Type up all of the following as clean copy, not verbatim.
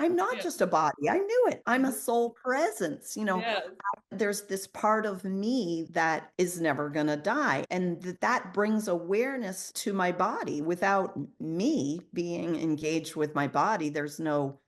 I'm not Yeah. just a body. I knew it. I'm a Mhm. soul presence. Yes. There's this part of me that is never going to die. And that brings awareness to my body. Without me being engaged with my body, there's no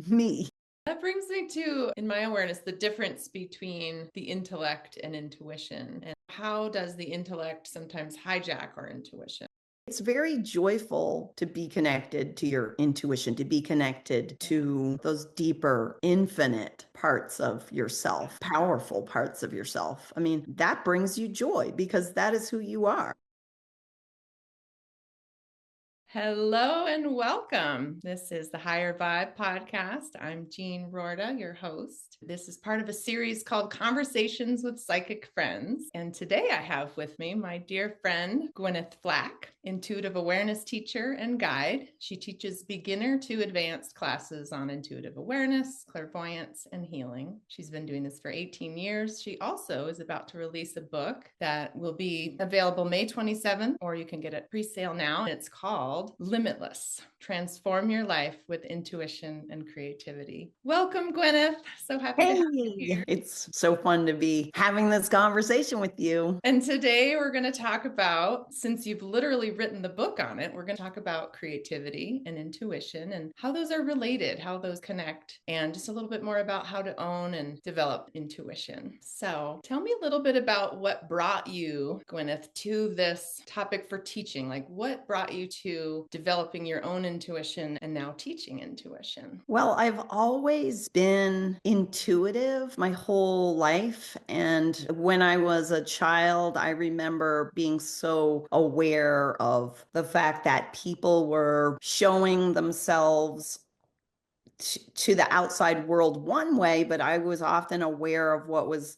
me. That brings me to, in my awareness, the difference between the intellect and intuition. And how does the intellect sometimes hijack our intuition? It's very joyful to be connected to your intuition, to be connected to those deeper, infinite parts of yourself, powerful parts of yourself. I mean, that brings you joy because that is who you are. Hello and welcome. This is the Higher Vibe podcast. I'm Jean Roorda, your host. This is part of a series called Conversations with Psychic Friends. And today I have with me my dear friend, Gwyneth Flack, intuitive awareness teacher and guide. She teaches beginner to advanced classes on intuitive awareness, clairvoyance, and healing. She's been doing this for 18 years. She also is about to release a book that will be available May 27th, or you can get it pre-sale now. It's called Limitless, Transform Your Life with Intuition and Creativity. Welcome, Gwyneth. So happy to have you Hey, here. it's so fun to be having this conversation with you. And today we're going to talk about, since you've literally written the book on it, we're going to talk about creativity and intuition and how those are related, how those connect, and just a little bit more about how to own and develop intuition. So tell me a little bit about what brought you, Gwyneth, to this topic for teaching. Like, what brought you to developing your own intuition and now teaching intuition? Well, I've always been intuitive my whole life. And when I was a child, I remember being so aware of the fact that people were showing themselves to the outside world one way, but I was often aware of what was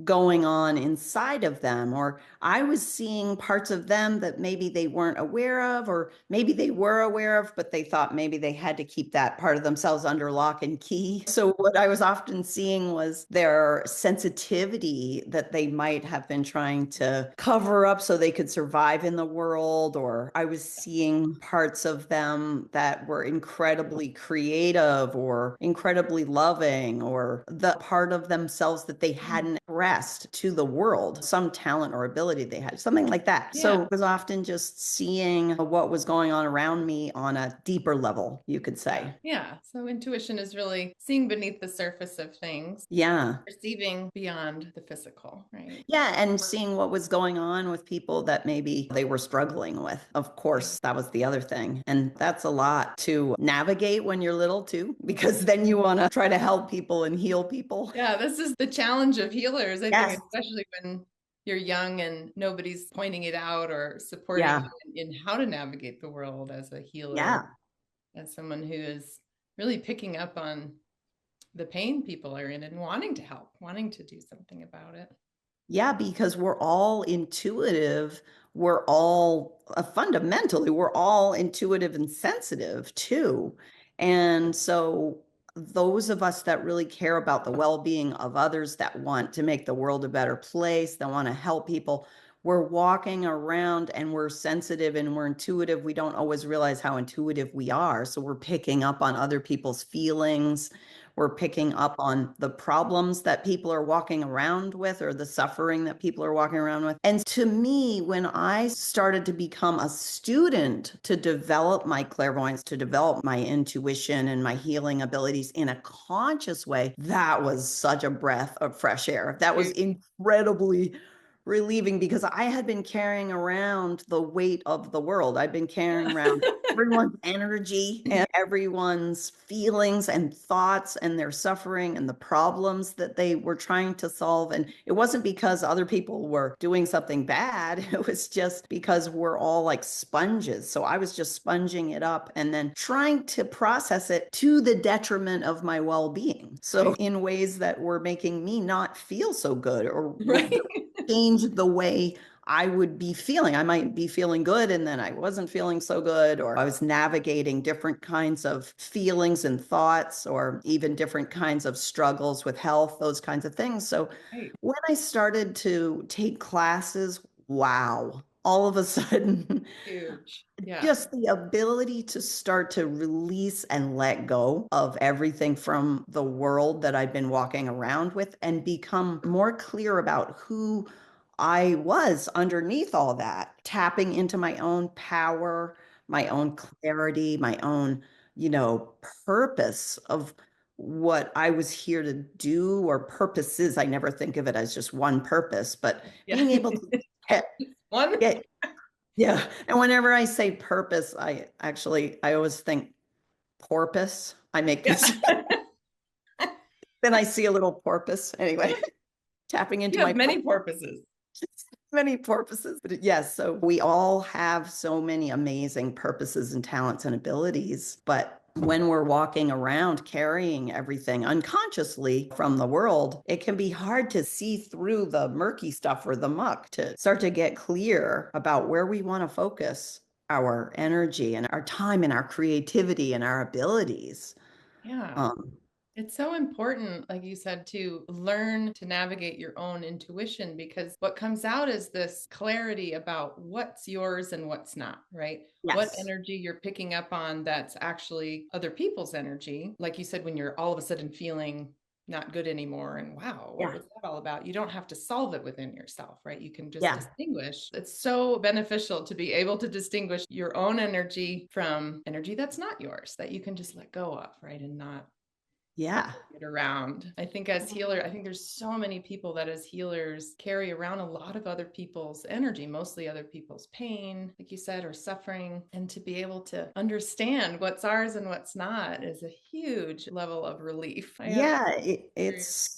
going on inside of them, or I was seeing parts of them that maybe they weren't aware of, or maybe they were aware of, but they thought maybe they had to keep that part of themselves under lock and key. So what I was often seeing was their sensitivity that they might have been trying to cover up so they could survive in the world, or I was seeing parts of them that were incredibly creative or incredibly loving, or the part of themselves that they hadn't expressed to the world, some talent or ability they had, something like that. Yeah. So it was often just seeing what was going on around me on a deeper level, you could say. Yeah. So intuition is really seeing beneath the surface of things, Yeah. perceiving beyond the physical, right? Yeah, and seeing what was going on with people that maybe they were struggling with. Of course, that was the other thing. And that's a lot to navigate when you're little too, because then you want to try to help people and heal people. Yeah, this is the challenge of healers, I think, Yes. especially when you're young and nobody's pointing it out or supporting Yeah. you in how to navigate the world as a healer, Yeah. as someone who is really picking up on the pain people are in and wanting to help, wanting to do something about it. Yeah, because we're all intuitive. We're all fundamentally, we're all intuitive and sensitive too. And so, those of us that really care about the well being of others, that want to make the world a better place, that want to help people, we're walking around and we're sensitive and we're intuitive. We don't always realize how intuitive we are. So, we're picking up on other people's feelings. We're picking up on the problems that people are walking around with, or the suffering that people are walking around with. And to me, when I started to become a student to develop my clairvoyance, to develop my intuition and my healing abilities in a conscious way, that was such a breath of fresh air. That was incredibly relieving because I had been carrying around the weight of the world. I'd been carrying around everyone's energy and everyone's feelings and thoughts and their suffering and the problems that they were trying to solve. And it wasn't because other people were doing something bad. It was just because we're all like sponges. So I was just sponging it up and then trying to process it to the detriment of my well-being. So in ways that were making me not feel so good, or Right. change the way I would be feeling. I might be feeling good and then I wasn't feeling so good, or I was navigating different kinds of feelings and thoughts, or even different kinds of struggles with health, those kinds of things. So Right. when I started to take classes, wow. all of a sudden, Huge. Yeah. just the ability to start to release and let go of everything from the world that I've been walking around with and become more clear about who I was underneath all that, tapping into my own power, my Yeah. own clarity, my own, purpose of what I was here to do, or purposes. I never think of it as just one purpose, but Yeah. being able to get, One. get yeah. And whenever I say purpose, I always think porpoise. I make Yeah. this, then I see a little porpoise. Anyway, tapping into You my have many purposes. many purposes. But yes, so we all have so many amazing purposes and talents and abilities. But when we're walking around carrying everything unconsciously from the world, it can be hard to see through the murky stuff or the muck to start to get clear about where we want to focus our energy and our time and our creativity and our abilities. Yeah. Um, It's so important, like you said, to learn to navigate your own intuition because what comes out is this clarity about what's yours and what's not, right? What yes. energy you're picking up on that's actually other people's energy. Like you said, when you're all of a sudden feeling not good anymore and wow, what Yeah. was that all about? You don't have to solve it within yourself, right? You can just Yeah. distinguish. It's so beneficial to be able to distinguish your own energy from energy that's not yours, that you can just let go of, right? And not Yeah. it around. I think as healer, I think there's so many people that as healers carry around a lot of other people's energy, mostly other people's pain, like you said, or suffering. And to be able to understand what's ours and what's not is a huge level of relief. I have Yeah, experience.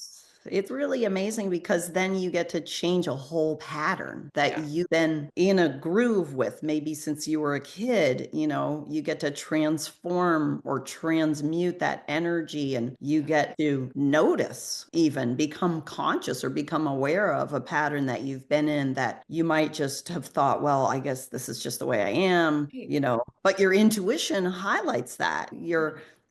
it's really amazing because then you get to change a whole pattern that Yeah. you've been in a groove with, maybe since you were a kid. You get to transform or transmute that energy, and you get to notice, even become conscious or become aware of a pattern that you've been in that you might just have thought, well, I guess this is just the way I am, Right. but your intuition highlights that.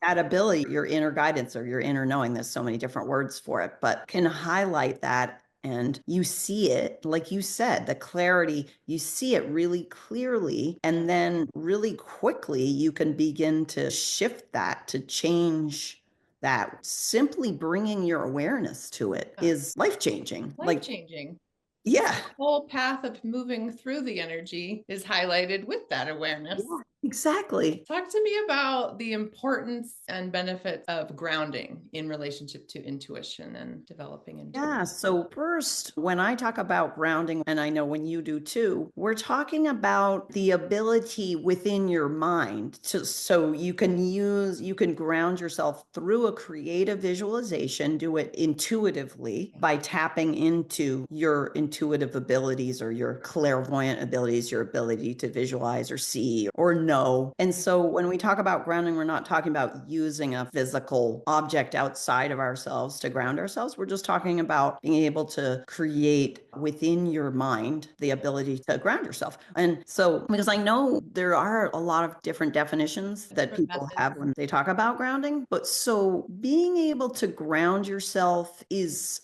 That ability, your inner guidance or your inner knowing, there's so many different words for it, but can highlight that. And you see it, like you said, the clarity, you see it really clearly. And then really quickly, you can begin to shift that, to change that. Simply bringing your awareness to it Yeah. is life changing. Life Like, changing. Because yeah, the whole path of moving through the energy is highlighted with that awareness. yeah, exactly. Talk to me about the importance and benefits of grounding in relationship to intuition and developing Yeah. intuition. So, first, when I talk about grounding, and I know when you do too, we're talking about the ability within your mind so you can ground yourself through a creative visualization, do it intuitively by tapping into your intuitive abilities or your clairvoyant abilities, your ability to visualize or see or know. And so, when we talk about grounding, we're not talking about using a physical object outside of ourselves to ground ourselves. We're just talking about being able to create within your mind the ability to ground yourself. And so, because I know there are a lot of different definitions that Different people methods. have when they talk about grounding, but so being able to ground yourself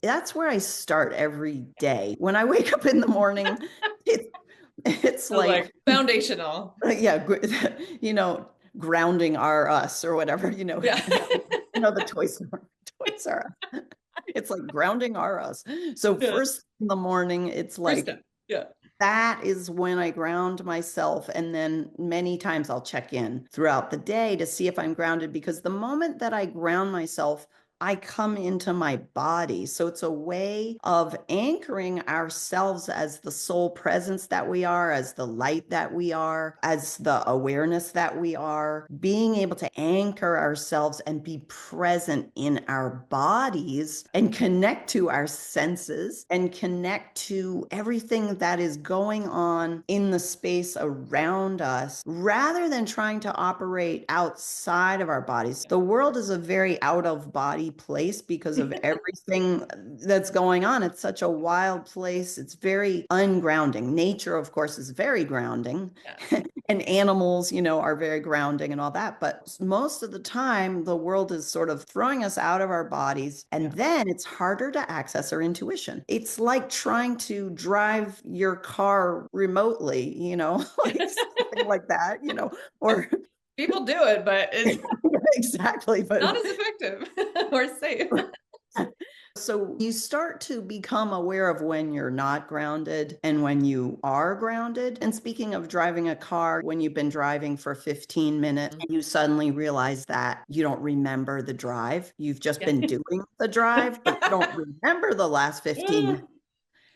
that's where I start every day. When I wake up in the morning, it, it's So like like, foundational. yeah, you know, grounding our us or whatever, Yeah. the toys are us. It's like grounding our us. So Yeah. first in the morning, it's First like step. Yeah. that is when I ground myself. And then many times I'll check in throughout the day to see if I'm grounded, because the moment that I ground myself, I come into my body. So it's a way of anchoring ourselves as the soul presence that we are, as the light that we are, as the awareness that we are, being able to anchor ourselves and be present in our bodies and connect to our senses and connect to everything that is going on in the space around us, rather than trying to operate outside of our bodies. The world is a very out of body place because of everything that's going on. It's such a wild place. It's very ungrounding. Nature, of course, is very grounding. Yes. And animals, are very grounding and all that. But most of the time, the world is sort of throwing us out of our bodies. And Yeah. then it's harder to access our intuition. It's like trying to drive your car remotely, like something like that, or People do it, but it's exactly. But not as effective or safe. so you start to become aware of when you're not grounded and when you are grounded. And speaking of driving a car, when you've been driving for 15 minutes and you suddenly realize that you don't remember the drive, you've just Yeah. been doing the drive, but you don't remember the last 15 minutes.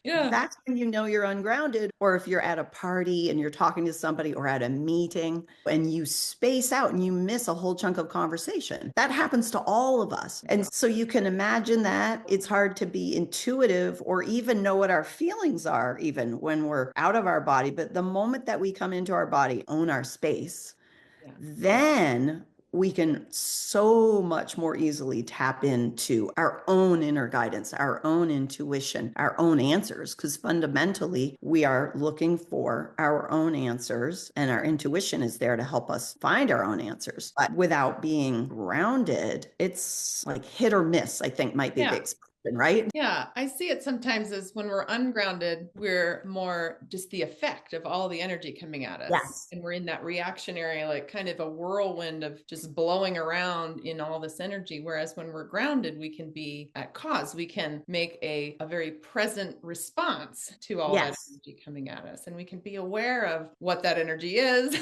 Yeah. That's when you know you're ungrounded. Or if you're at a party and you're talking to somebody or at a meeting and you space out and you miss a whole chunk of conversation. That happens to all of us. And so you can imagine that it's hard to be intuitive or even know what our feelings are, even when we're out of our body. But the moment that we come into our body, own our space, Yeah. then we can so much more easily tap into our own inner guidance, our own intuition, our own answers, because fundamentally we are looking for our own answers, and our intuition is there to help us find our own answers. But without being grounded, it's like hit or miss, I think might be the Yeah. expression, right? Yeah, I see it sometimes as when we're ungrounded, we're more just the effect of all the energy coming at us. Yes. And we're in that reactionary, like kind of a whirlwind of just blowing around in all this energy. Whereas when we're grounded, we can be at cause. We can make a very present response to all that Yes. energy coming at us. And we can be aware of what that energy is.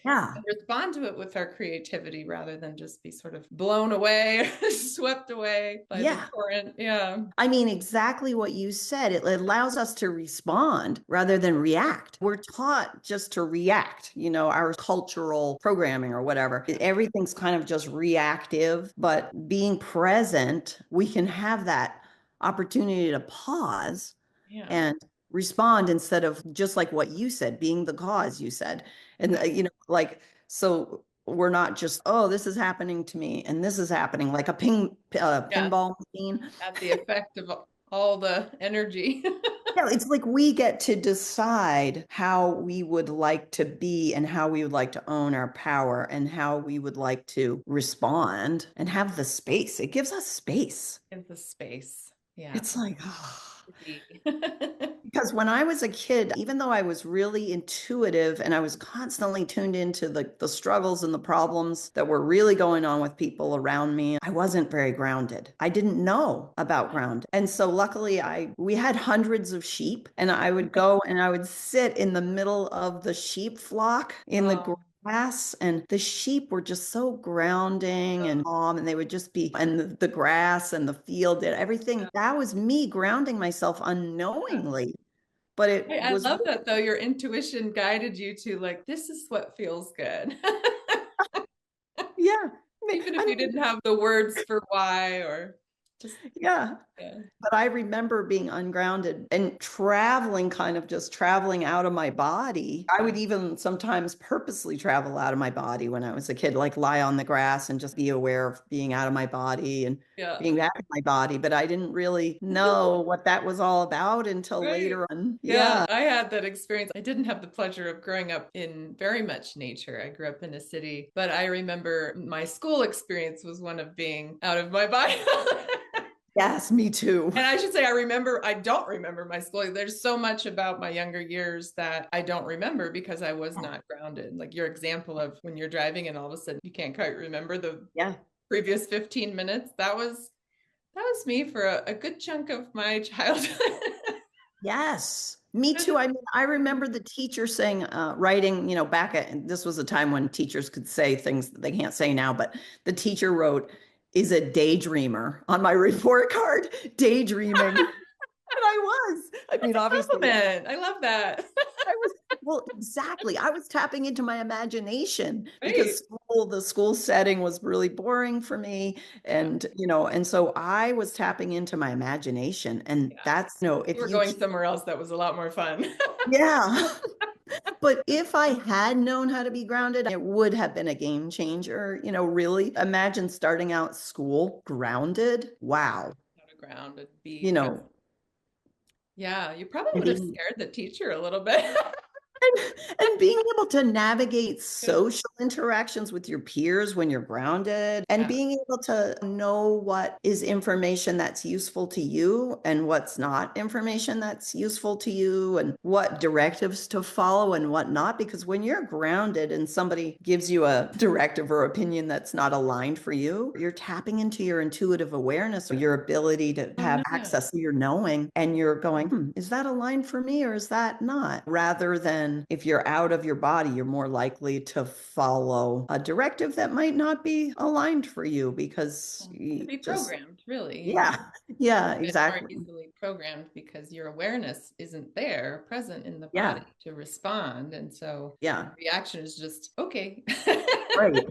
Yeah. And respond to it with our creativity rather than just be sort of blown away, swept away by the Yeah. torrent. Yeah. I mean, exactly what you said. It allows us to respond rather than react. We're taught just to react, our cultural programming or whatever. Everything's kind of just reactive, but being present, we can have that opportunity to pause Yeah. and respond instead of just like what you said, being the cause, you said. And, Yeah. like, so we're not just, oh, this is happening to me and this is happening like a Yeah. pinball machine. At the effect of all the energy. Yeah, it's like we get to decide how we would like to be and how we would like to own our power and how we would like to respond and have the space. It gives us space. In the space. Yeah. It's like, To be. because when I was a kid, even though I was really intuitive and I was constantly tuned into the struggles and the problems that were really going on with people around me, I wasn't very grounded. I didn't know about ground. And so luckily we had hundreds of sheep, and I would go and I would sit in the middle of the sheep flock in the Oh, grass, and the sheep were just so grounding and calm, and they would just be, and the grass and the field and everything, that was me grounding myself yeah. unknowingly, but it I was, love that though. Your intuition guided you to like, this is what feels good. yeah. Even I if you mean, didn't have the words for why or just, yeah. yeah. But I remember being ungrounded and traveling, kind of just traveling out of my body. I would even sometimes purposely travel out of my body when I was a kid, like lie on the grass and just be aware of being out of my body and Yeah. being back in my body. But I didn't really know what that was all about until Right. later on. Yeah, Yeah. I had that experience. I didn't have the pleasure of growing up in very much nature. I grew up in a city, but I remember my school experience was one of being out of my body. Yes, me too. And I should say, I don't remember my school. There's so much about my younger years that I don't remember because I was not grounded. Like your example of when you're driving and all of a sudden you can't quite remember the Yeah. previous 15 minutes. That was me for a good chunk of my childhood. Yes, me too. I mean, I remember the teacher saying, writing, back at, this was a time when teachers could say things that they can't say now, but the teacher wrote, is a daydreamer on my report card, daydreaming. And I was. I That's mean, a obviously, compliment. I love that. I was, well, exactly. I was tapping into my imagination Right. because the school setting was really boring for me. Yeah. And, and so I was tapping into my imagination. And Yeah. that's, You if were you going keep, somewhere else that was a lot more fun. yeah. But if I had known how to be grounded, it would have been a game changer. Really imagine starting out school grounded. Wow. On the ground and You be present. know, Yeah, you probably and would have being, scared the teacher a little bit. And being able to navigate Good. social interactions with your peers when you're grounded, and Yeah. being able to know what is information that's useful to you and what's not information that's useful to you, and what directives to follow and what not. Because when you're grounded and somebody gives you a directive or opinion that's not aligned for you, you're tapping into your intuitive awareness, or your ability to Oh, have yeah. access to your knowing, and you're going, is that aligned for me or is that not? Rather than if you're out of your body, you're more likely to follow a directive that might not be aligned for you because To you be just, programmed, really. yeah, yeah, Bit more exactly. easily programmed because your awareness isn't there present in the body Yeah, to respond. And so yeah, reaction is just, okay. right.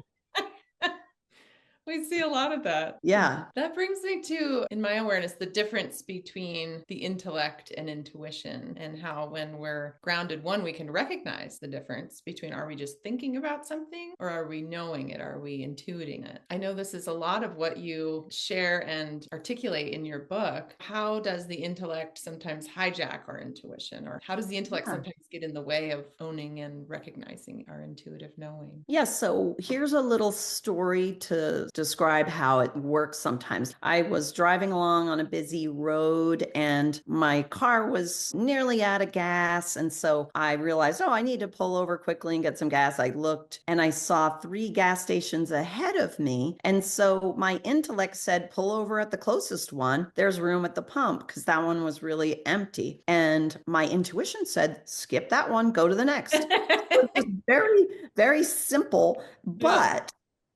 We see a lot of that. Yeah. That brings me to, in my awareness, the difference between the intellect and intuition, and how when we're grounded, one, we can recognize the difference between, are we just thinking about something or are we knowing it? Are we intuiting it? I know this is a lot of what you share and articulate in your book. How does the intellect sometimes hijack our intuition, or how does the intellect Yeah. sometimes get in the way of owning and recognizing our intuitive knowing? Yeah, so here's a little story to describe how it works sometimes. I was driving along on a busy road and my car was nearly out of gas. And so I realized, oh, I need to pull over quickly and get some gas. I looked and I saw three gas stations ahead of me. And so my intellect said, pull over at the closest one. There's room at the pump because that one was really empty. And my intuition said, skip that one, go to the next. It was very, very simple, Yeah. but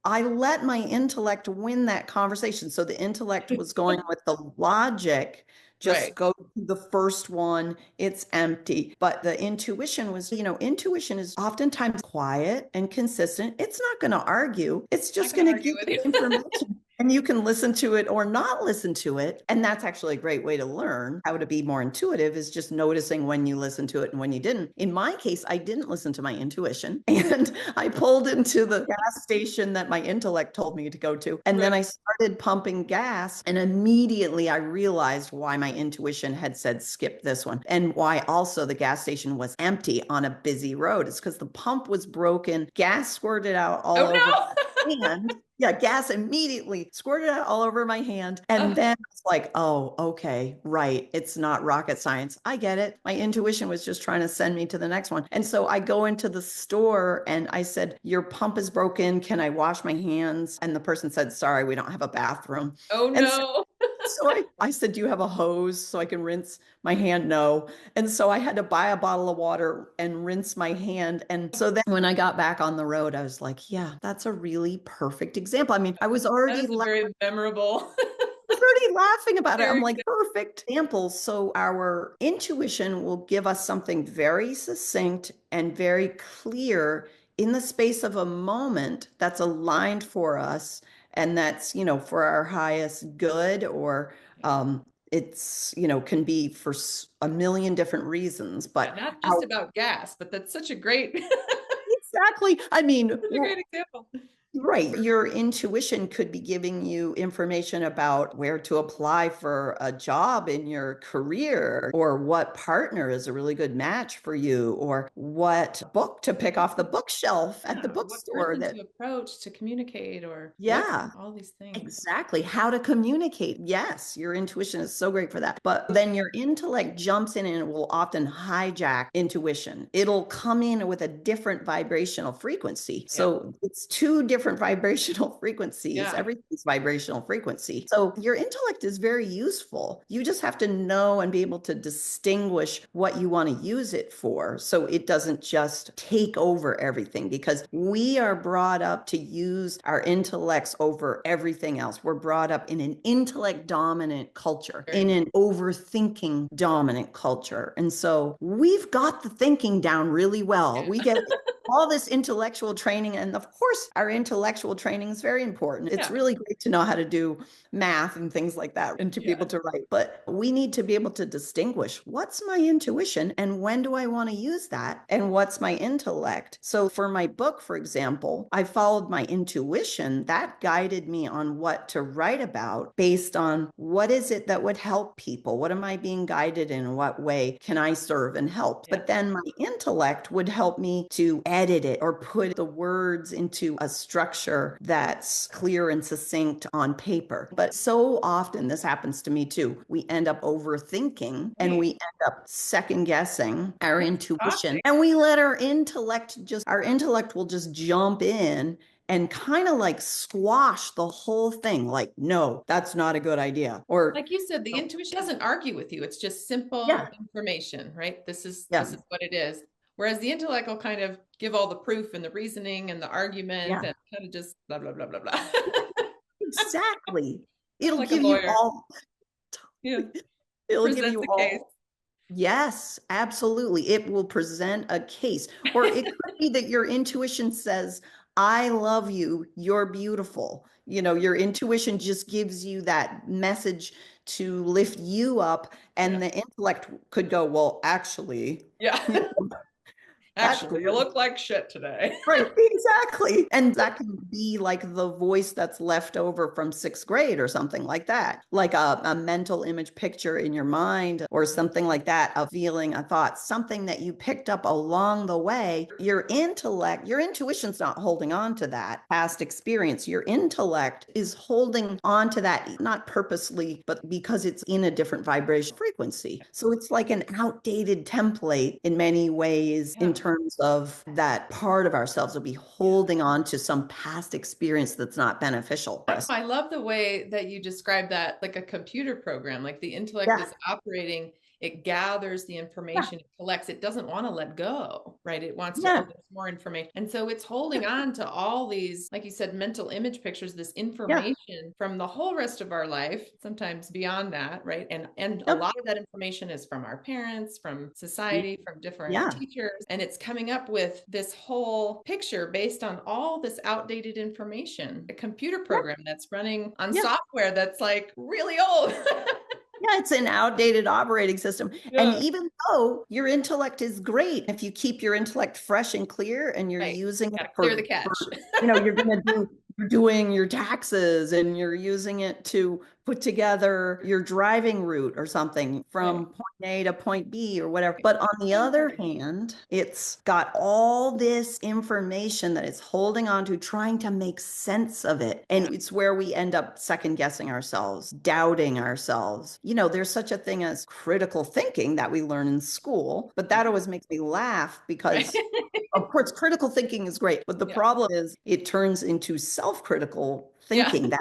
I let my intellect win that conversation. So the intellect was going with the logic, Right. just go to the first one, it's empty. But the intuition was, intuition is oftentimes quiet and consistent. It's not going to argue, it's I'm not just going going to to argue give with you you. information. And you can listen to it or not listen to it. And that's actually a great way to learn how to be more intuitive, is just noticing when you listen to it and when you didn't. In my case, I didn't listen to my intuition and I pulled into the gas station that my intellect told me to go to. And then Right. I started pumping gas and immediately I realized why my intuition had said skip this one, and why also the gas station was empty on a busy road. It's because the pump was broken, gas squirted out all Oh over no. my hand. Yeah, gas immediately squirted out all over my hand. And Oh, then it's like, oh, okay, right. It's not rocket science. I get it. My intuition was just trying to send me to the next one. And so I go into the store and I said, your pump is broken. Can I wash my hands? And the person said, sorry, we don't have a bathroom. oh And so no. I said, do you have a hose so I can rinse my hand? No. And so I had to buy a bottle of water and rinse my hand. And so then when I got back on the road, I was like, yeah, that's a really perfect example. I mean, I was That already is a very memorable. laughing about it. I'm Very like, good. perfect examples. So our intuition will give us something very succinct and very clear in the space of a moment that's aligned for us and that's, for our highest good, or it's, can be for a million different reasons. Yeah, But not just our about gas, but that's such a great, such exactly. I mean, a great example. right. Your intuition could be giving you information about where to apply for a job in your career, or what partner is a really good match for you, or what book to pick off the bookshelf at the Yeah, what bookstore person that, to approach to communicate, or what, yeah. all these things. Exactly. How to communicate. Yes, your intuition is so great for that. But then your intellect jumps in and it will often hijack intuition. It'll come in with a different vibrational frequency. Yeah. So it's two different vibrational frequencies. Yeah. Everything's vibrational frequency. So your intellect is very useful. You just have to know and be able to distinguish what you want to use it for, so it doesn't just take over everything, because we are brought up to use our intellects over everything else. We're brought up in an intellect dominant culture, Very in much. an overthinking dominant culture. And so we've got the thinking down really well. We get it. all this intellectual training. And of course, our intellectual training is very important. It's Yeah. really great to know how to do math and things like that and to be able Yeah. to write. But we need to be able to distinguish what's my intuition and when do I want to use that and what's my intellect. So for my book, for example, I followed my intuition. That guided me on what to write about based on what is it that would help people? What am I being guided in? What way can I serve and help? Yeah. But then my intellect would help me to edit it or put the words into a structure that's clear and succinct on paper. But so often, this happens to me too, we end up overthinking and Right. we end up second guessing our It's intuition exhausting. and we let our intellect will just jump in and kind of like squash the whole thing. Like, no, that's not a good idea. Or, Like you said, the intuition doesn't argue with you. It's just simple yeah, information, right? This is yeah, what it is. Whereas the intellect will kind of give all the proof and the reasoning and the argument yeah, and kind of just blah blah blah blah blah. exactly. Kind of It'll like a give you lawyer. all, Yeah. it'll give Presents you a case. all. Yes, absolutely. It will present a case. Or it could be that your intuition says, I love you, you're beautiful. Your intuition just gives you that message to lift you up, Yeah. and the intellect could go, well, actually, Yeah. that's Actually, you good. look like shit today. Right, exactly. And that can be like the voice that's left over from sixth grade or something like that, like a mental image picture in your mind or something like that, a feeling, a thought, something that you picked up along the way. Your intellect, your intuition's not holding on to that past experience. Your intellect is holding on to that, not purposely, but because it's in a different vibration frequency. So it's like an outdated template in many ways in Yeah. terms of that part of ourselves will be holding on to some past experience that's not beneficial for us. I love the way that you describe that like a computer program, like the intellect Yeah, is operating, it gathers the yeah, information, it collects, it doesn't want to let go, right? It wants to, oh, yeah, there's more information. And so it's holding on to all these, like you said, mental image pictures, this yeah, information from the whole rest of our life, sometimes beyond that, right? And a yep, lot of that information is from our parents, from society, from different yeah, teachers, and it's coming up with this whole picture based on all this outdated information. A computer yep, program that's running on yeah. software that's like really old. Yeah, it's an outdated operating system. And Yeah. even though your intellect is great, if you keep your intellect fresh and clear and you're Right. using it Got to clear the for cache. you're doing your taxes and you're using it to put together your driving route or something Right. from point A to point B or whatever. But on the other hand, it's got all this information that it's holding on to, trying to make sense of it. And Yeah. it's where we end up second guessing ourselves, doubting ourselves. There's such a thing as critical thinking that we learn in school, but that always makes me laugh Right. because of course, critical thinking is great, but the Yeah. problem is it turns into self-critical Yeah. thinking.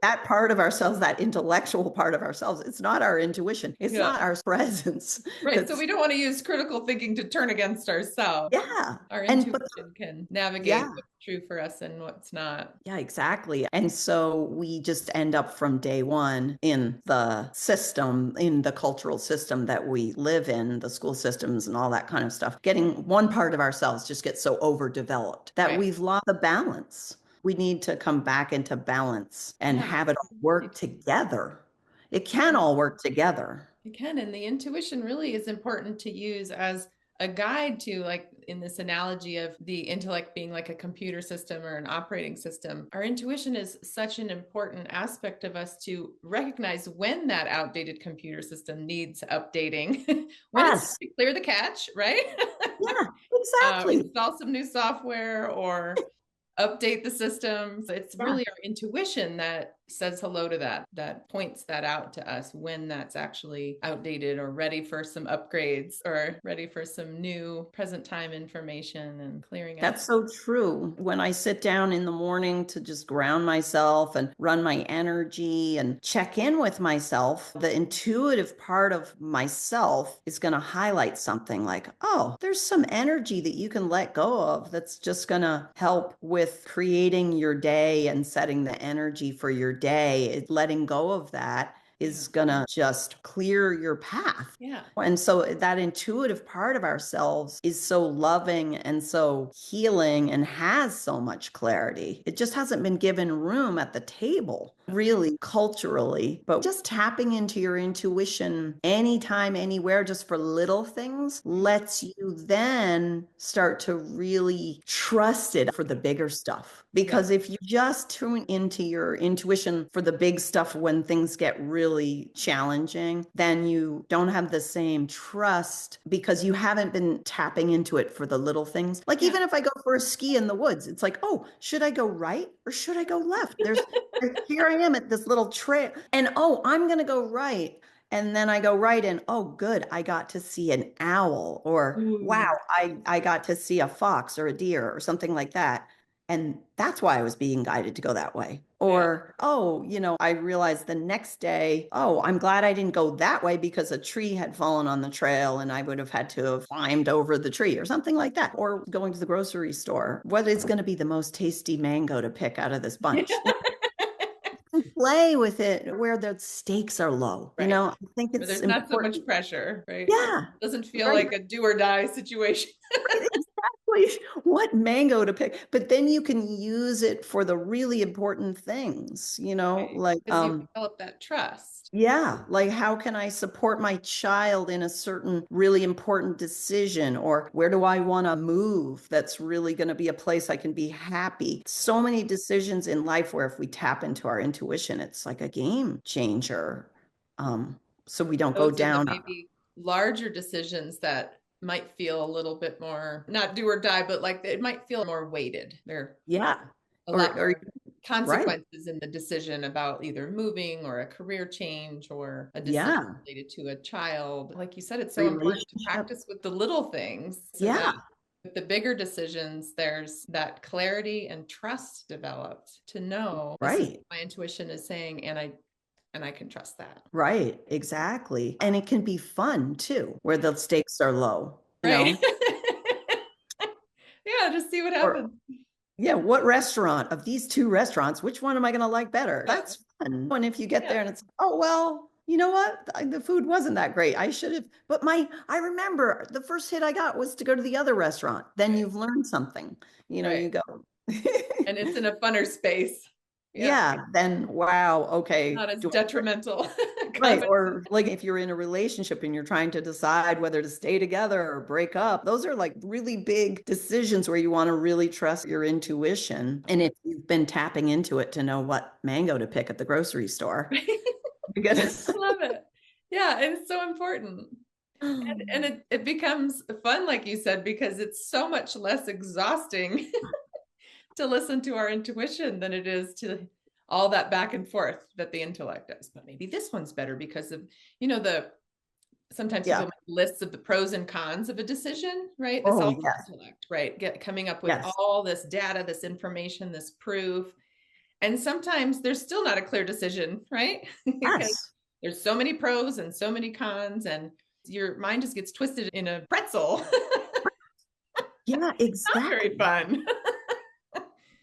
That part of ourselves, that intellectual part of ourselves, it's not our intuition. It's Yeah. not our presence. Right. So That's we don't want to use critical thinking to turn against ourselves. yeah. Our But intuition can navigate yeah. what's true for us and what's not. Yeah, exactly. And so we just end up from day one in the system, in the cultural system that we live in, the school systems and all that kind of stuff. Getting one part of ourselves just gets so overdeveloped that Right. we've lost the balance. We need to come back into balance and Yeah. have it all work together. It can all work together. You can. And the intuition really is important to use as a guide to, like in this analogy of the intellect being like a computer system or an operating system. Our intuition is such an important aspect of us to recognize when that outdated computer system needs updating, when it's time Yes. to clear the cache, right? Yeah, exactly. Install some new software or update the system. So it's Yeah. really our intuition that says hello to that, that points that out to us when that's actually outdated or ready for some upgrades or ready for some new present time information and clearing out. That's so true. When I sit down in the morning to just ground myself and run my energy and check in with myself, the intuitive part of myself is going to highlight something like, oh, there's some energy that you can let go of that's just going to help with creating your day and setting the energy for your day. Letting go of that Yeah. is gonna just clear your path. Yeah. And so that intuitive part of ourselves is so loving and so healing and has so much clarity. It just hasn't been given room at the table, really, culturally. But just tapping into your intuition anytime, anywhere, just for little things, lets you then start to really trust it for the bigger stuff. Yeah. Because if you just tune into your intuition for the big stuff when things get really challenging, then you don't have the same trust because you haven't been tapping into it for the little things. Like Yeah. even if I go for a ski in the woods, it's like, oh, should I go right or should I go left? Here I am at this little trail and oh, I'm going to go right. And then I go right and oh, good, I got to see an owl or wow, Ooh. I got to see a fox or a deer or something like that. And that's why I was being guided to go that way. Yeah. Or, oh, I realized the next day, oh, I'm glad I didn't go that way because a tree had fallen on the trail and I would have had to have climbed over the tree or something like that. Or going to the grocery store, what is going to be the most tasty mango to pick out of this Yeah. bunch? Play with it where the stakes are low. Right. I think Where it's there's not so much important. pressure, right? Yeah, Doesn't feel right. like a do or die situation. Right, exactly. What mango to pick, but then you can use it for the really important things, Right. like Because you've developed that trust. yeah, like how can I support my child in a certain really important decision or where do I want to move that's really going to be a place I can be happy. So many decisions in life where if we tap into our intuition, it's like a game changer. So we don't go Those are the down. maybe larger decisions that might feel a little bit more, not do or die, but like it might feel more weighted. There Yeah. are a lot Or more right. consequences in the decision about either moving or a career change or a decision Yeah. related to a child. Like you said, it's so important to Relationship. practice with the little things so that Yeah. with the bigger decisions, there's that clarity and trust developed to know this is Right. what my intuition is saying, and I can trust that. Right. Exactly. And it can be fun too, where the stakes are low, Right. Yeah, just see what Or happens. yeah, what restaurant of these two restaurants, which one am I going to like better? Yeah. That's fun. And if you get Yeah. there and it's, oh, well, you know what? The food wasn't that great. I should have, but I remember the first hit I got was to go to the other restaurant. Then Right. you've learned something. Right. You go. And it's in a funner space. Yeah. Yeah, then wow, okay. Not as Do detrimental. Right. Consequences. Or like if you're in a relationship and you're trying to decide whether to stay together or break up, those are like really big decisions where you want to really trust your intuition. And if you've been tapping into it to know what mango to pick at the grocery store, because I love it. Yeah, and it's so important. And it becomes fun, like you said, because it's so much less exhausting to listen to our intuition than it is to all that back and forth that the intellect does. But maybe this one's better because of, the sometimes people yeah. make lists of the pros and cons of a decision, right? This Oh, all yes. intellect, right? Coming up with Yes. all this data, this information, this proof. And sometimes there's still not a clear decision, right? Because Yes. there's so many pros and so many cons, and your mind just gets twisted in a pretzel. Yeah, Not very exactly. fun.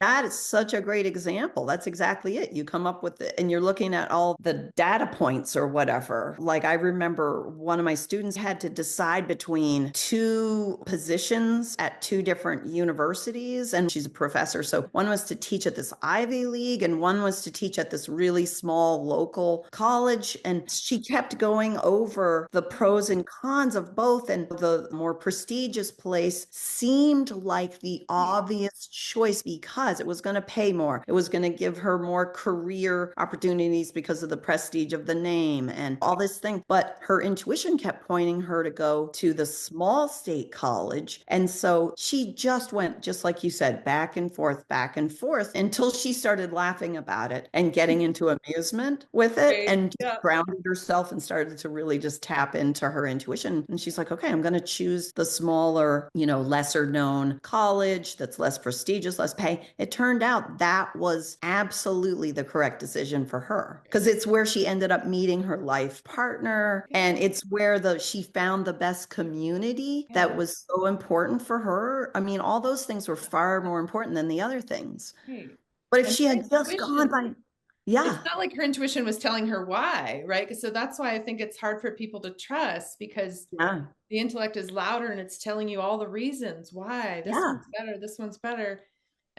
That is such a great example. That's exactly it. You come up with it and you're looking at all the data points or whatever. Like I remember one of my students had to decide between two positions at two different universities, and she's a professor. So one was to teach at this Ivy League and one was to teach at this really small local college. And she kept going over the pros and cons of both. And the more prestigious place seemed like the obvious choice because it was going to pay more. It was going to give her more career opportunities because of the prestige of the name and all this thing. But her intuition kept pointing her to go to the small state college. And so she just went, just like you said, back and forth until she started laughing about it and getting into amusement with it Right. and Yeah. grounded herself and started to really just tap into her intuition. And she's like, okay, I'm going to choose the smaller, lesser known college that's less prestigious, less pay. It turned out that was absolutely the correct decision for her because it's where she ended up meeting her life partner. And Yeah. it's where she found the best community that Yeah. was so important for her. I mean, all those things were far more important than the other things. Right. But if And she her had just gone intuition, by, Yeah. It's not like her intuition was telling her why, right? So that's why I think it's hard for people to trust, because Yeah. the intellect is louder and it's telling you all the reasons why this Yeah. one's better, this one's better.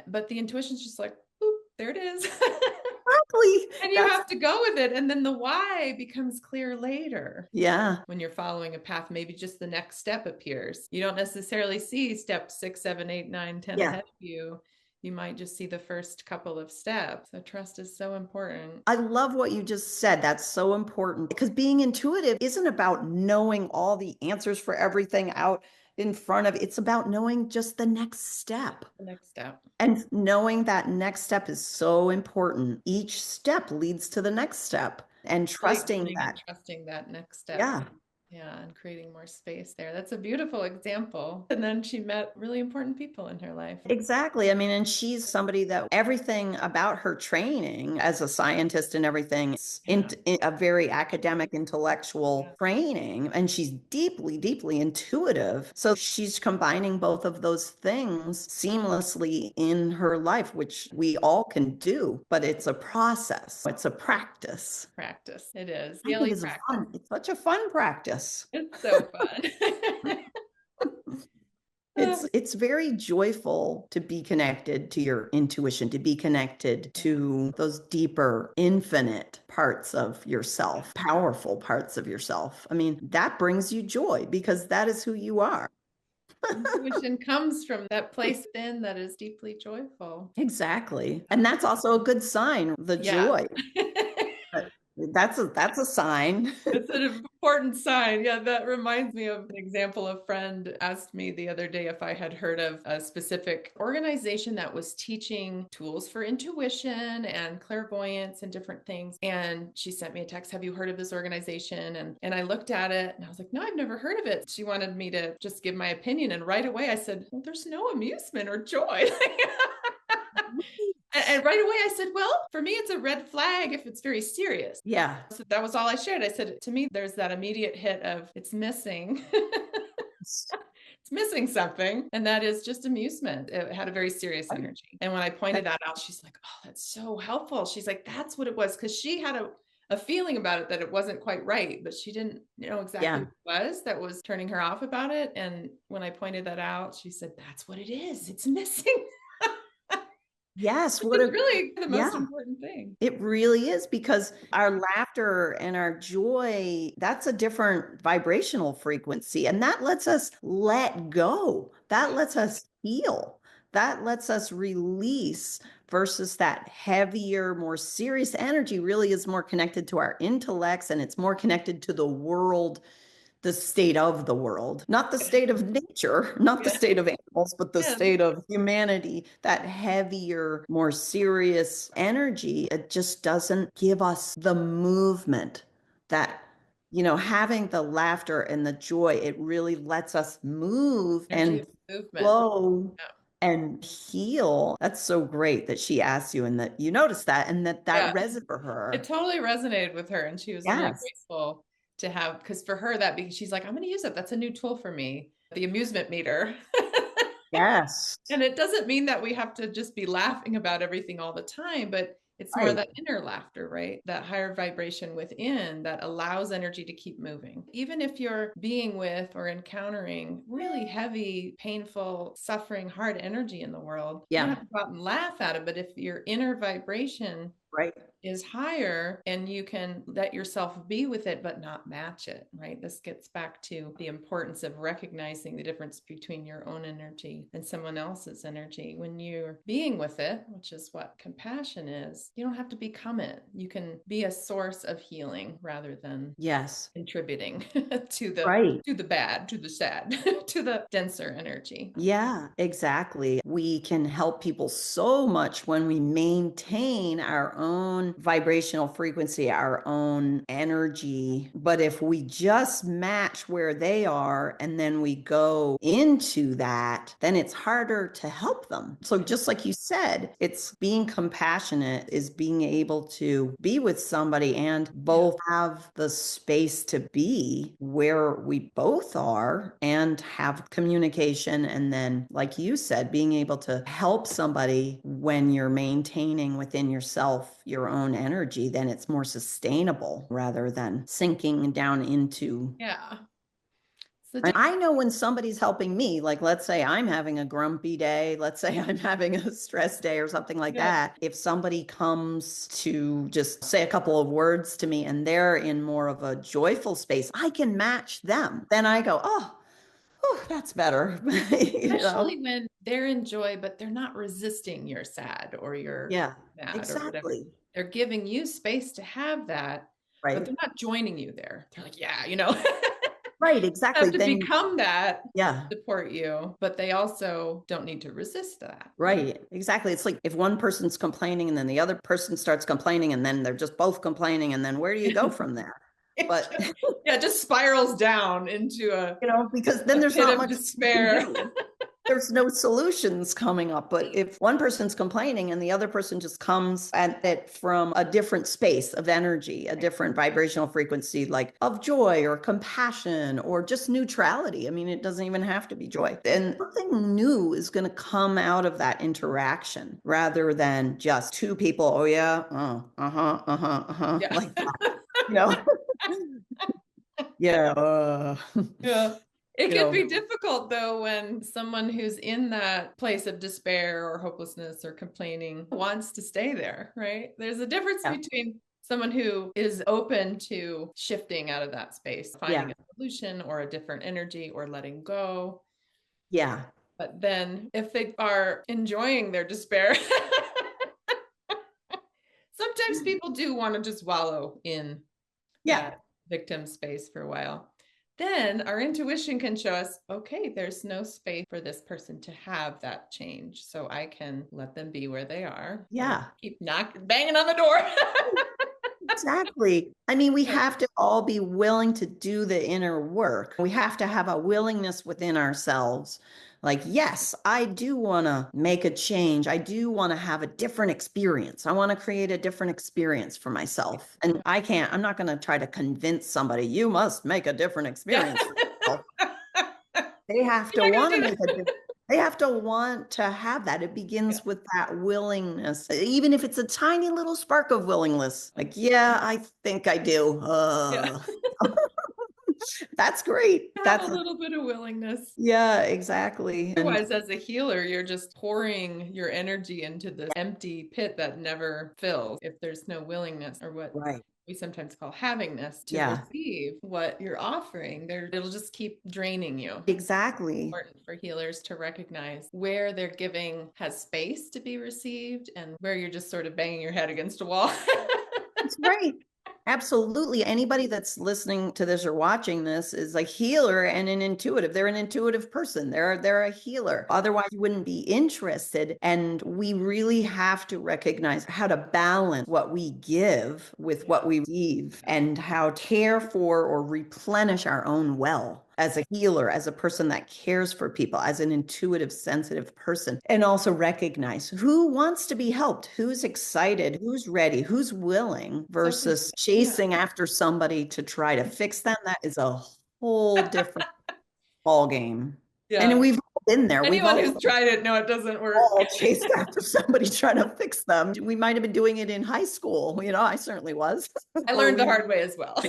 But the intuition's just like, boop, there it is. Exactly. And you That's have to go with it. And then the why becomes clear later. yeah. When you're following a path, maybe just the next step appears. You don't necessarily see step 6, 7, 8, 9, 10 Yeah. ahead of you. You might just see the first couple of steps. So trust is so important. I love what you just said. That's so important because being intuitive isn't about knowing all the answers for everything out in front of it's about knowing just the next step. The next step. And knowing that next step is so important. Each step leads to the next step and Really trusting owning and that. trusting that next step. Yeah. Yeah, and creating more space there. That's a beautiful example. And then she met really important people in her life. Exactly. I mean, and she's somebody that everything about her training as a scientist and everything is Yeah. in a very academic, Yeah. intellectual training. And she's deeply, deeply intuitive. So she's combining both of those things seamlessly in her life, which we all can do, but it's a process, it's a practice. Practice. It is I think daily practice. it's such a fun practice. It's so fun. It's very joyful to be connected to your intuition, to be connected Yeah. to those deeper, infinite parts of yourself, powerful parts of yourself. I mean, that brings you joy because that is who you are. Intuition comes from that place within that is deeply joyful. Exactly. And that's also a good sign, the Yeah. joy. That's a sign. It's an important sign. Yeah, that reminds me of an example. A friend asked me the other day if I had heard of a specific organization that was teaching tools for intuition and clairvoyance and different things. And she sent me a text, "Have you heard of this organization?" And I looked at it and I was like, "No, I've never heard of it." She wanted me to just give my opinion. And right away I said, "Well, there's no amusement or joy." And right away I said, "Well, for me, it's a red flag if it's very serious." Yeah. So that was all I shared. I said, to me, there's that immediate hit of it's missing. It's missing something. And that is just amusement. It had a very serious energy. And when I pointed that out, she's like, "Oh, that's so helpful." She's like, "That's what it was." Because she had a feeling about it that it wasn't quite right, but she didn't know exactly Yeah. what it was that was turning her off about it. And when I pointed that out, she said, "That's what it is. It's missing." Yes. Which What is a, really the most yeah. important thing. It really is because our laughter and our joy, that's a different vibrational frequency. And that lets us let go. That lets us heal. That lets us release versus that heavier, more serious energy really is more connected to our intellects and it's more connected to the world, the state of the world, not the state of nature, not the Yeah. state of animals, but the Yeah. state of humanity, that heavier, more serious energy. It just doesn't give us the movement that, having the laughter and the joy, it really lets us move Energy and of movement. flow Yeah. and heal. That's so great that she asked you and that you noticed that and that Yeah. resonated for It her. totally resonated with her. And she was really Yes. grateful to have, because for her, that because she's like, "I'm going to use it. That's a new tool for me, the amusement meter." Yes. And it doesn't mean that we have to just be laughing about everything all the time, but it's more Right. that inner laughter, right? That higher vibration within that allows energy to keep moving. Even if you're being with or encountering really heavy, painful, suffering, hard energy in the world, you don't Yeah. have to go out and laugh at it. But if your inner vibration Right. is higher and you can let yourself be with it but not match it, right? This gets back to the importance of recognizing the difference between your own energy and someone else's energy. When you're being with it, which is what compassion is, you don't have to become it. You can be a source of healing rather than Yes. contributing Right. to the bad, to the sad, to the denser energy. Yeah, exactly. We can help people so much when we maintain our own vibrational frequency, our own energy. But if we just match where they are and then we go into that, then it's harder to help them. So, just like you said, it's being compassionate, is being able to be with somebody and Yeah. both have the space to be where we both are and have communication. And then, like you said, being able to help somebody when you're maintaining within yourself your own own energy, then it's more sustainable rather than sinking down into. Yeah. So And I know when somebody's helping me, like let's say I'm having a grumpy day, let's say I'm having a stress day or something like yeah. that. If somebody comes to just say a couple of words to me and they're in more of a joyful space, I can match them. Then I go, oh, that's better. Especially when they're in joy, but they're not resisting your sad or your Yeah, mad or whatever. exactly. They're giving you space to have that, but Right. they're not joining you there. They're like, yeah, Right, have exactly. to Then, become that yeah, to support you, but they also don't need to resist that. right. Exactly. It's like if one person's complaining and then the other person starts complaining and then they're just both complaining. And then where do you go from there? It But, just, yeah, it just spirals down into because then a there's pit not of much you can despair. do. There's no solutions coming up. But if one person's complaining and the other person just comes at it from a different space of energy, a different vibrational frequency, like of joy or compassion or just neutrality. I mean, it doesn't even have to be joy. And something new is going to come out of that interaction rather than just two people. Oh, yeah. Yeah. Like that, you know? Yeah. Yeah. It You can know, be difficult though when someone who's in that place of despair or hopelessness or complaining wants to stay there, right? There's a difference yeah. between someone who is open to shifting out of that space, finding Yeah. a solution or a different energy or letting go. Yeah. But then if they are enjoying their despair, sometimes people do want to just wallow in Yeah. that victim space for a while. Then our intuition can show us, okay, there's no space for this person to have that change. So I can let them be where they are and Yeah. keep banging on the door. Exactly. I mean, we Yeah. have to all be willing to do the inner work. We have to have a willingness within ourselves. Like, yes, I do want to make a change. I do want to have a different experience. I want to create a different experience for myself. And I'm not going to try to convince somebody, you must make a different Yeah. experience for yourself. They have You're to not going want to to do make a that. difference. They have to want to have that. It Yeah. begins with that willingness, even if it's a tiny little spark of willingness. Like, yeah, I think I do. Yeah. That's great. Have a little bit of willingness. Yeah, exactly. And Otherwise, as a healer, you're just pouring your energy into this empty pit that never fills if there's no willingness or what right. we sometimes call havingness to Yeah, receive what you're offering. It'll just keep draining you. exactly. Important for healers to recognize where they're giving has space to be received and where you're just sort of banging your head against a wall. That's right. Absolutely. Anybody that's listening to this or watching this is a healer and an intuitive. They're an intuitive person. They're a healer. Otherwise, you wouldn't be interested. And we really have to recognize how to balance what we give with what we receive and how to care for or replenish our own well as a healer, as a person that cares for people, as an intuitive, sensitive person, and also recognize who wants to be helped, who's excited, who's ready, who's willing So, versus yeah. chasing after somebody to try to fix them. That is a whole different ball game. And Yeah. we've all been there. We've Anyone who's tried it, no, it doesn't work. all chased after somebody trying to fix them. We might have been doing it in high school. I certainly was. I Or learned the hard way as well.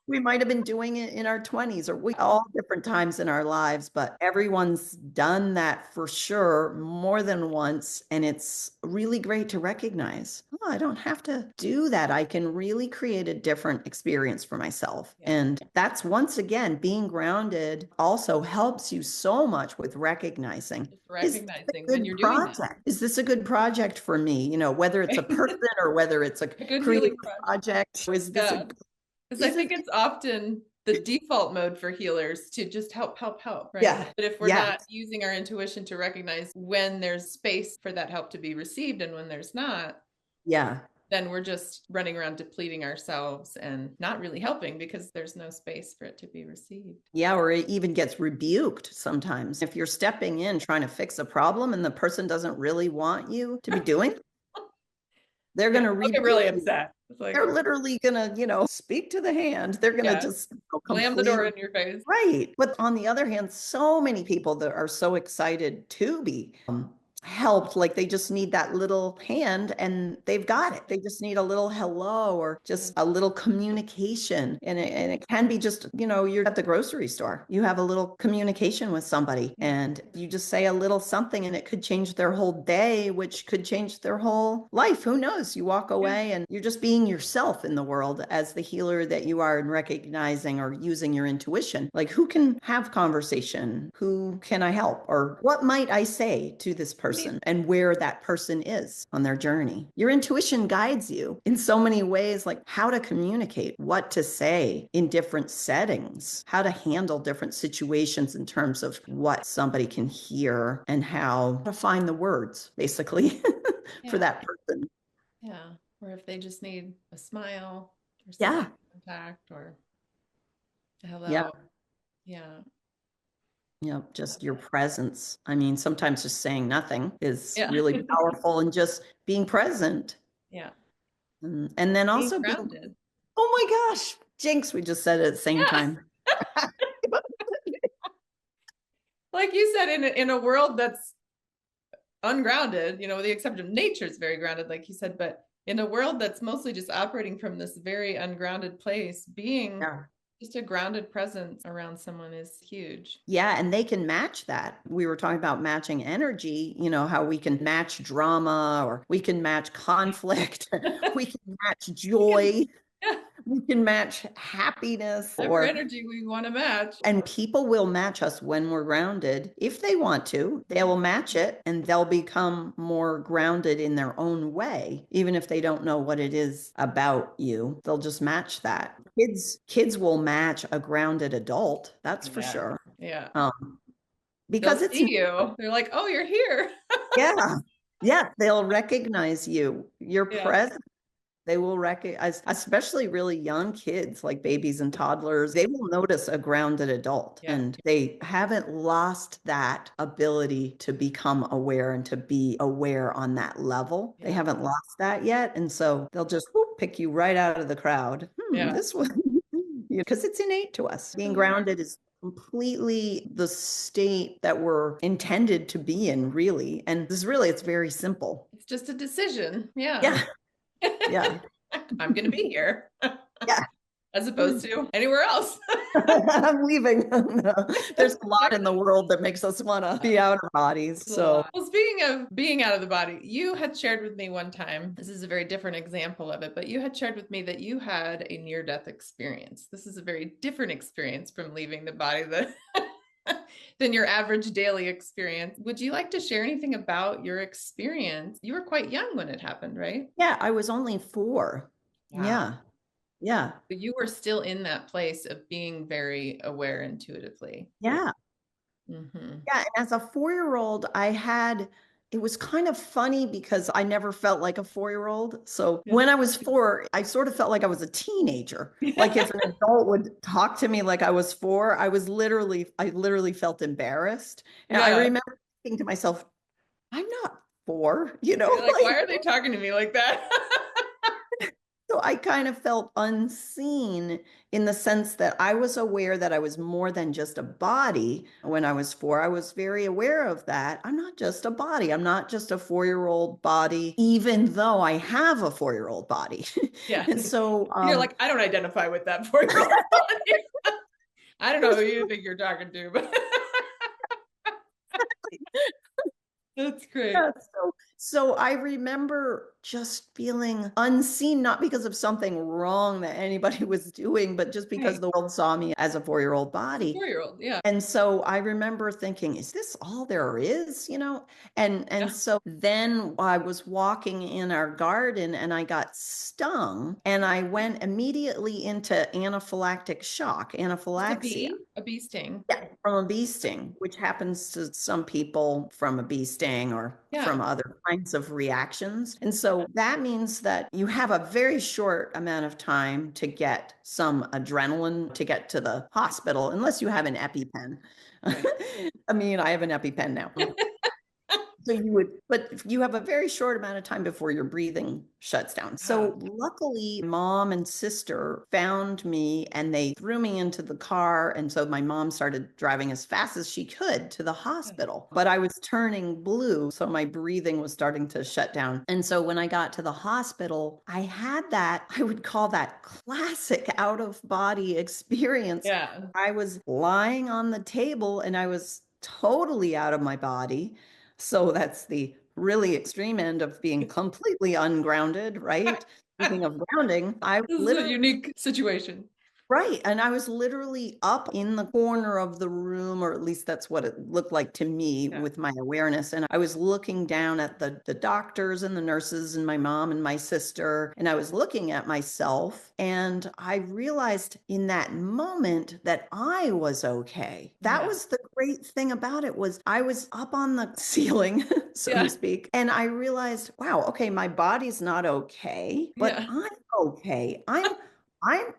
we might have been doing it in our 20s or we all different times in our lives, but everyone's done that for sure more than once. And it's really great to recognize, oh, I don't have to do that. I can really create a different experience for myself. Yeah. And that's once again, being grounded also helps you so much with recognizing. Just Is this recognizing a when good you're doing that. project? Is this a good project for me? Whether it's a person or whether it's a A good creative healing project. project. Is this Yeah. a Because I is think it it's often the default mode for healers to just help, right? Yeah. But if we're Yeah. not using our intuition to recognize when there's space for that help to be received and when there's not, Yeah. then we're just running around depleting ourselves and not really helping because there's no space for it to be received. Yeah. Or it even gets rebuked sometimes. If you're stepping in trying to fix a problem and the person doesn't really want you to be doing, they're Yeah, going to I'll get rebuke really you. upset. It's like, They're literally going to, speak to the hand. They're going to yeah, just go slam the door completely in your face. right. But on the other hand, so many people that are so excited to be helped, like they just need that little hand and they've got it. They just need a little hello or just a little communication. And it can be just, you're at the grocery store. You have a little communication with somebody Yeah. and you just say a little something and it could change their whole day, which could change their whole life. Who knows? You walk Yeah. away and you're just being yourself in the world as the healer that you are and recognizing or using your intuition. Like, who can have conversation? Who can I help? Or what might I say to this person? And where that person is on their journey. Your intuition guides you in so many ways, like how to communicate, what to say in different settings, how to handle different situations in terms of what somebody can hear and how to find the words, basically, for Yeah. that person. Yeah. Or if they just need a smile or some eye Yeah. contact or a Yeah. hello. Yeah. Just your presence. I mean, sometimes just saying nothing is Yeah. really powerful and just being present. Yeah. And then Being also being, grounded. oh my gosh, Jinx, we just said it at the same Yeah. time. Like you said, in a world that's ungrounded, with the exception of nature is very grounded, like you said, but in a world that's mostly just operating from this very ungrounded place, being Yeah. just a grounded presence around someone is huge. Yeah, and they can match that. We were talking about matching energy, how we can match drama or we can match conflict, we can match joy, Yeah, we can match happiness whatever or energy we want to match. and people will match us when we're grounded. If they want to, they will match it and they'll become more grounded in their own way. Even if they don't know what it is about you, they'll just match that. Kids will match a grounded adult, that's for Yeah. sure. Yeah. Um, They'll because it's see you. They're like, oh, you're here. yeah, yeah, they'll recognize you. Your Yeah. presence. They will recognize, especially really young kids like babies and toddlers, they will notice a grounded adult Yeah. and they haven't lost that ability to become aware and to be aware on that level. They Yeah. haven't lost that yet. And so they'll just whoop, pick you right out of the crowd. Yeah. This one, because it's innate to us. Being grounded is completely the state that we're intended to be in, really. And this really, it's very simple. It's just a decision. Yeah. Yeah. Yeah. I'm going to be here Yeah. as opposed to anywhere else. I'm leaving. No. There's a lot in the world that makes us want to be out of bodies. So, Well, speaking of being out of the body, you had shared with me one time, this is a very different example of it, but you had shared with me that you had a near-death experience. This is a very different experience from leaving the body than your average daily experience. Would you like to share anything about your experience? You were quite young when it happened, right? yeah, I was only 4. Wow. Yeah. Yeah. But you were still in that place of being very aware intuitively. Yeah. Mm-hmm. Yeah. And as a 4-year-old, it was kind of funny because I never felt like a 4-year-old. So Yeah. when I was 4, I sort of felt like I was a teenager. Like if an adult would talk to me like I was 4, I literally felt embarrassed. And I Yeah. remember thinking to myself, I'm not 4, You're like, why like are they talking to me like that? so I kind of felt unseen in the sense that I was aware that I was more than just a body when I was 4. I was very aware of that. I'm not just a body. I'm not just a 4-year-old body, even though I have a 4-year-old body. Yeah. And so, You're like, I don't identify with that 4-year-old body. I don't know who you think you're talking to, but that's great. yeah, so I remember just feeling unseen, not because of something wrong that anybody was doing, but just because Right. the world saw me as a 4-year-old It's a body. 4-year-old. Yeah. And so I remember thinking, is this all there is? And Yeah. so then I was walking in our garden and I got stung and I went immediately into anaphylactic shock, Just anaphylaxia. a bee sting. Yeah, from a bee sting, which happens to some people from a bee sting or Yeah. from other kinds of reactions. And so that means that you have a very short amount of time to get some adrenaline to get to the hospital, unless you have an EpiPen. Right. I mean, I have an EpiPen now. So you would, but you have a very short amount of time before your breathing shuts down. Yeah. So luckily, mom and sister found me and they threw me into the car. And so my mom started driving as fast as she could to the hospital. But I was turning blue, so my breathing was starting to shut down. And so when I got to the hospital, I had that, I would call that classic out of body experience. Yeah. I was lying on the table and I was totally out of my body. So that's the really extreme end of being completely ungrounded, right? Speaking of grounding, I This is a literally unique situation. right. And I was literally up in the corner of the room, or at least that's what it looked like to me Yeah. with my awareness. And I was looking down at the doctors and the nurses and my mom and my sister. And I was looking at myself. And I realized in that moment that I was okay. That Yeah. was the great thing about it was I was up on the ceiling, so to Yeah. speak. And I realized, wow, okay, my body's not okay, but Yeah. I'm okay.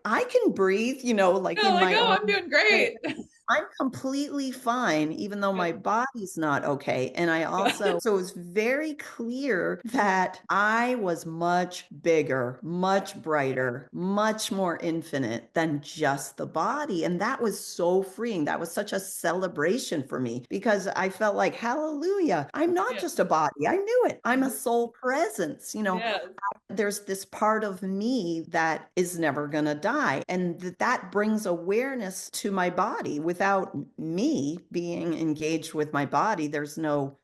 I can breathe, like Yeah, in like, my oh, own I'm doing way. great. I'm completely fine, even though Yeah. my body's not okay. And I Yeah. also, so it was very clear that I was much bigger, much brighter, much more infinite than just the body. And that was so freeing. That was such a celebration for me because I felt like, hallelujah, I'm not Yeah. just a body. I knew it. I'm a soul presence. Yeah. There's this part of me that is never going to die. And that brings awareness to my body. Without me being engaged with my body, there's no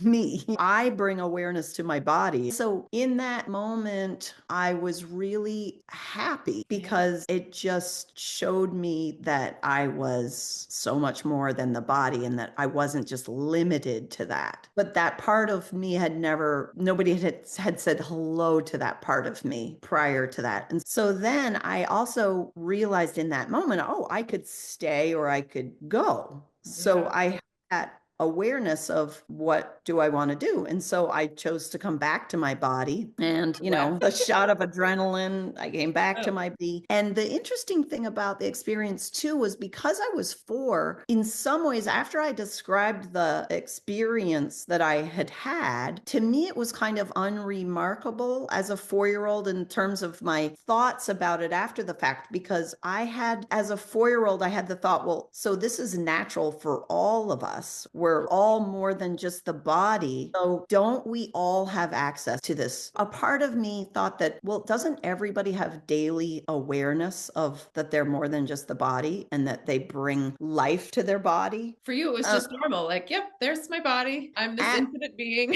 me. I bring awareness to my body. So in that moment, I was really happy because it just showed me that I was so much more than the body and that I wasn't just limited to that. But that part of me had never, nobody had said hello to that part of me prior to that. And so then I also realized in that moment, oh, I could stay or I could go. So Yeah. I had that awareness of what do I want to do? And so I chose to come back to my body and, Left. a shot of adrenaline. I came back to Oh, my body. And the interesting thing about the experience too was because I was 4, in some ways, after I described the experience that I had had, to me, it was kind of unremarkable as a 4-year-old in terms of my thoughts about it after the fact, because I had, as a 4-year-old, I had the thought, well, so this is natural for all of us. We're all more than just the body. So don't we all have access to this? A part of me thought that, well, doesn't everybody have daily awareness of that they're more than just the body and that they bring life to their body? for you, it was Uh, just normal. Like, yep, there's my body. I'm this at, infinite being.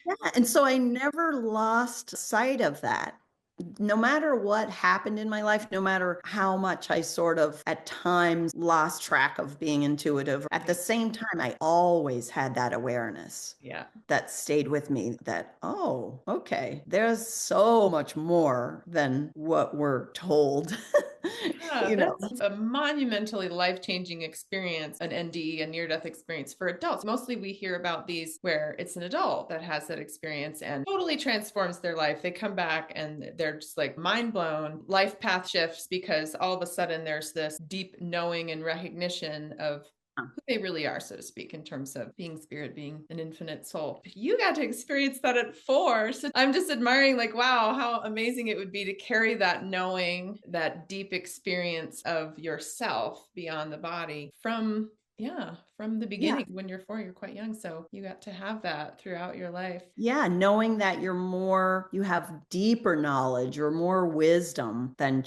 yeah. And so I never lost sight of that. No matter what happened in my life, no matter how much I sort of at times lost track of being intuitive, at the same time, I always had that awareness Yeah. that stayed with me that, oh, okay, there's so much more than what we're told. Yeah, you know. that's a monumentally life-changing experience, an NDE, a near-death experience for adults. Mostly we hear about these where it's an adult that has that experience and totally transforms their life. They come back and they're just like mind blown, life path shifts because all of a sudden there's this deep knowing and recognition of who they really are, so to speak, in terms of being spirit, being an infinite soul. But you got to experience that at 4. So I'm just admiring, like, wow, how amazing it would be to carry that knowing, that deep experience of yourself beyond the body from, yeah, from the Yeah. beginning. When you're 4, you're quite young. So you got to have that throughout your life. Yeah, knowing that you have deeper knowledge or more wisdom than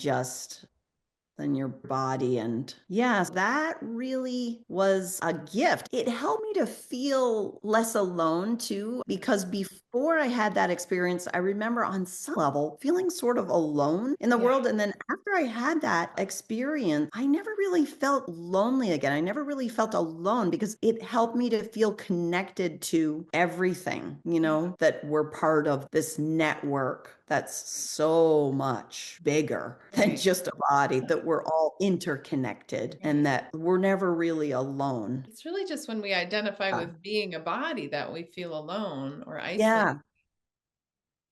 your body. And yes, that really was a gift. It helped me to feel less alone too, because before I had that experience, I remember on some level feeling sort of alone in the Yeah. world. And then after I had that experience, I never really felt lonely again. I never really felt alone because it helped me to feel connected to everything, that we're part of this network that's so much bigger than Right. just a body, that we're all interconnected and Right. that we're never really alone. It's really just when we identify Yeah. with being a body that we feel alone or Yeah. isolated.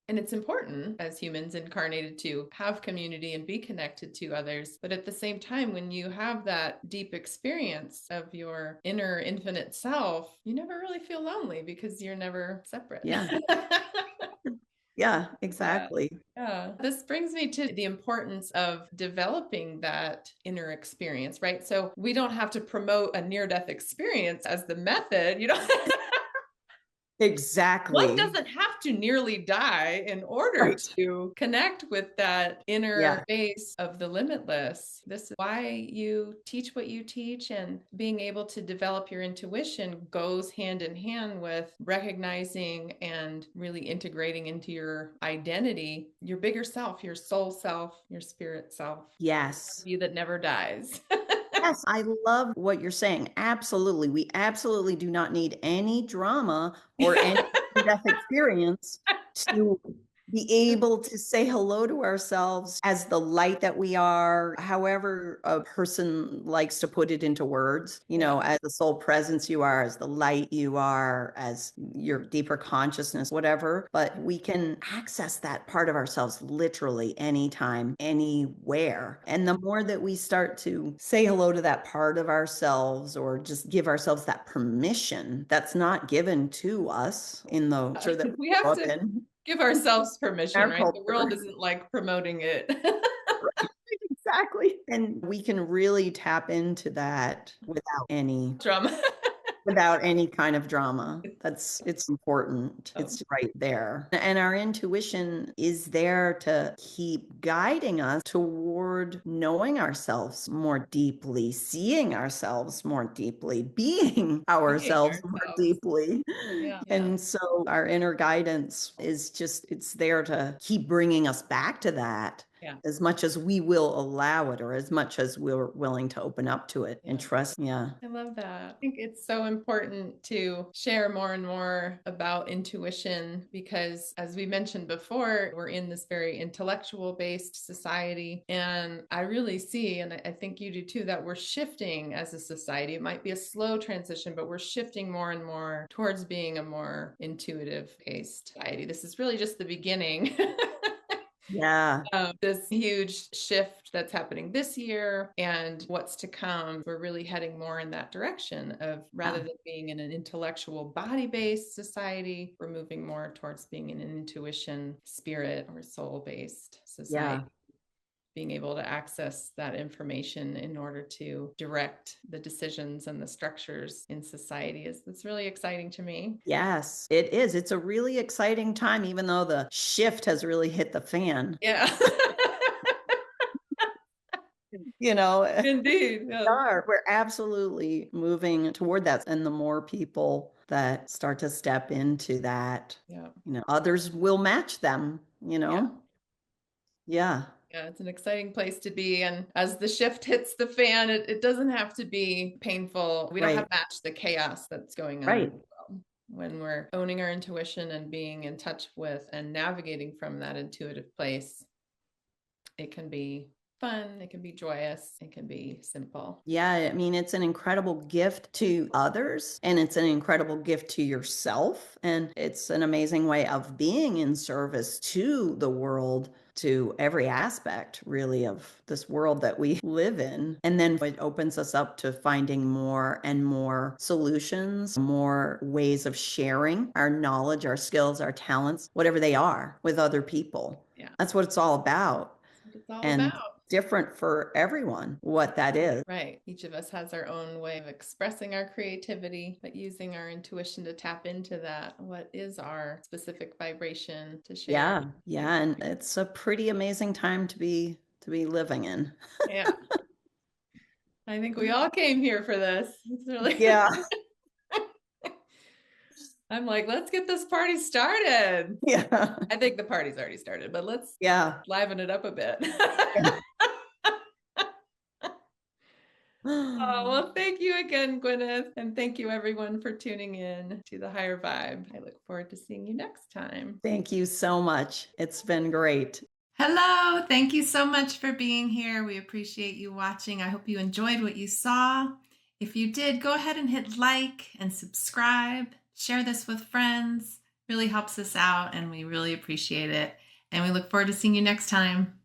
And it's important as humans incarnated to have community and be connected to others. But at the same time, when you have that deep experience of your inner infinite self, you never really feel lonely because you're never separate. Yeah. Yeah, Yeah. exactly. Yeah. This brings me to the importance of developing that inner experience, right? So we don't have to promote a near death experience as the method. You know, one Exactly. doesn't have to nearly die in order Right. to connect with that inner Yeah. base of the limitless. This is why you teach what you teach, and being able to develop your intuition goes hand in hand with recognizing and really integrating into your identity, your bigger self, your soul self, your spirit self, Yes. you that never dies. Yes, I love what you're saying. Absolutely. We absolutely do not need any drama or any death experience to be able to say hello to ourselves as the light that we are, however a person likes to put it into words, Yeah. as the soul presence you are, as the light you are, as your deeper consciousness, whatever. But we can access that part of ourselves literally anytime, anywhere. And the more that we start to say hello to that part of ourselves or just give ourselves that permission that's not given to us in the culture that we We have grow up to in, give ourselves permission, our right? The world culture. isn't like promoting it. Right, exactly. And we can really tap into that Drama. without any kind of drama. It's important. Oh, It's right there. And our intuition is there to keep guiding us toward knowing ourselves more deeply, seeing ourselves more deeply, being being ourselves more ourselves. deeply. Yeah. Yeah. And so our inner guidance is just, it's there to keep bringing us back to that Yeah. as much as we will allow it or as much as we're willing to open up to it and Yeah. trust. Yeah. I love that. I think it's so important to share more and more about intuition because, as we mentioned before, we're in this very intellectual based society. And I really see, and I think you do too, that we're shifting as a society. It might be a slow transition, but we're shifting more and more towards being a more intuitive based society. This is really just the beginning. Yeah. This huge shift that's happening this year and what's to come, we're really heading more in that direction of rather Yeah. than being in an intellectual body based society, we're moving more towards being in an intuition, spirit, or soul based society. Yeah. Being able to access that information in order to direct the decisions and the structures in society is that's really exciting to me. Yes, it is. It's a really exciting time, even though the shift has really hit the fan. Yeah. You know, Indeed. we Yeah. are. We're absolutely moving toward that. And the more people that start to step into that, Yeah. others will match them, you Yeah. know? Yeah. Yeah, it's an exciting place to be. And as the shift hits the fan, it doesn't have to be painful. We don't have Right. to match the chaos that's going on in Right. the world. When we're owning our intuition and being in touch with and navigating from that intuitive place, it can be fun, it can be joyous, it can be simple. Yeah, I mean, it's an incredible gift to others and it's an incredible gift to yourself. And it's an amazing way of being in service to the world, to every aspect, really, of this world that we live in. And then it opens us up to finding more and more solutions, more ways of sharing our knowledge, our skills, our talents, whatever they are, with other people. Yeah, That's what it's all about. that's what it's all And about. different for everyone what that is. Right. Each of us has our own way of expressing our creativity, but using our intuition to tap into that. What is our specific vibration to share? Yeah, yeah, and it's a pretty amazing time to be living in. Yeah. I think we all came here for this. It's really Yeah, I'm like, let's get this party started. yeah, I think the party's already started, but let's yeah. liven it up a bit. Oh, well, thank you again, Gwyneth. And thank you, everyone, for tuning in to The Higher Vibe. I look forward to seeing you next time. Thank you so much. It's been great. Hello. Thank you so much for being here. We appreciate you watching. I hope you enjoyed what you saw. If you did, go ahead and hit like and subscribe. Share this with friends. really helps us out, and we really appreciate it. And we look forward to seeing you next time.